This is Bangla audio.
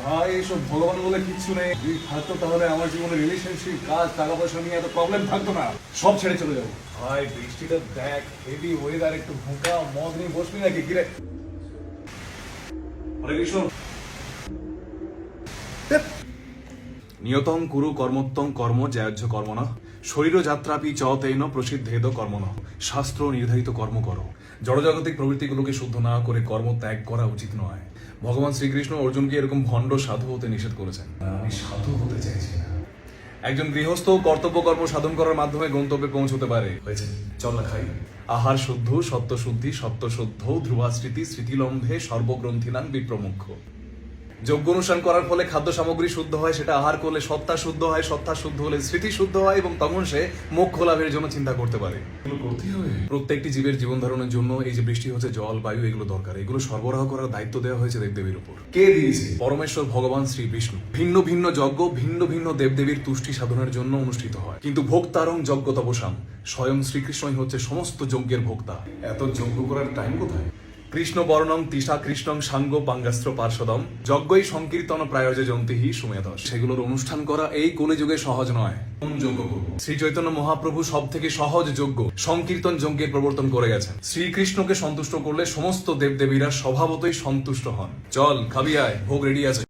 ভাই এসব ভগবান বলে কিচ্ছু নেই। যদি থাকতো তাহলে আমার জীবনে রিলেশনশিপ, কাজ, টাকা পয়সা নিয়ে এত প্রবলেম থাকতো না, সব ছেড়ে চলে যাবো। ভাই বৃষ্টিটা দেখ, হেভি ওয়েদার, একটু ভুঁকা মদ নিয়ে বসবি নাকি কিরে? হরে কৃষ্ণ। নিয়তং কুরু কর্মোত্তং কর্ম জ্যায্য কর্মণ শরীর যাত্রাপি চ তেন প্রসিদ্ধেদ কর্মণ। শাস্ত্র নির্ধারিত কর্ম করো। জড়জাগতিক প্রবৃত্তিগুলোকে শুদ্ধ না করে কর্ম ত্যাগ করা উচিত নয়। ভগবান শ্রীকৃষ্ণ অর্জুনকে এরকম ভণ্ড সাধু হতে নিষেধ করেছেন। আমি সাধু হতে চাইছি না। একজন গৃহস্থ কর্তব্য কর্ম সাধন করার মাধ্যমে গন্তব্যে পৌঁছতে পারে। হয়েছে, চল না খাই। আহার শুদ্ধ, সত্য শুদ্ধি, সত্য শুদ্ধ, ধ্রুবাস্মৃতি, স্মৃতিলম্ভে সর্বগ্রন্থিনাং বিপ্রমুখ্য। যজ্ঞ অনুষ্ঠান করার ফলে খাদ্য সামগ্রী শুদ্ধ হয়, সেটা আহার করলে সত্তা শুদ্ধ হয়, সত্তা শুদ্ধ হলে স্মৃতি শুদ্ধ হয় এবং তখন সে মোক্ষ লাভের জন্য চিন্তা করতে পারে। এগুলো করতেই হবে। প্রত্যেকটি জীবের জীবন ধারণের জন্য এই যে বৃষ্টি হচ্ছে, জল, বায়ু, এগুলো দরকার। এগুলো সরবরাহ করার দায়িত্ব দেওয়া হয়েছে দেবদেবীর উপর। কে দিয়েছে? পরমেশ্বর ভগবান শ্রী বিষ্ণু। ভিন্ন ভিন্ন যজ্ঞ ভিন্ন ভিন্ন দেবদেবীর তুষ্টি সাধনের জন্য অনুষ্ঠিত হয়, কিন্তু ভোক্তারং যজ্ঞ তপসাম। স্বয়ং শ্রীকৃষ্ণই হচ্ছে সমস্ত যজ্ঞের ভোক্তা। এত যজ্ঞ করার টাইম কোথায়? কৃষ্ণ বর্ণং তিসা কৃষ্ণং সাঙ্গ পাঙ্গাস্ত্র পার্শ্বদম যজ্ঞই সংকীর্তন প্রায়োজ জন্তিহি সুমেধস। সেগুলোর অনুষ্ঠান করা এই কলিযুগে সহজ নয়। কোন যজ্ঞ করব? শ্রী চৈতন্য মহাপ্রভু সব থেকে সহজ যজ্ঞ সংকীর্তন যজ্ঞের প্রবর্তন করে গেছেন। শ্রীকৃষ্ণকে সন্তুষ্ট করলে সমস্ত দেবদেবীরা স্বভাবতই সন্তুষ্ট হন। চল খাবি আয়, ভোগ রেডি আছে।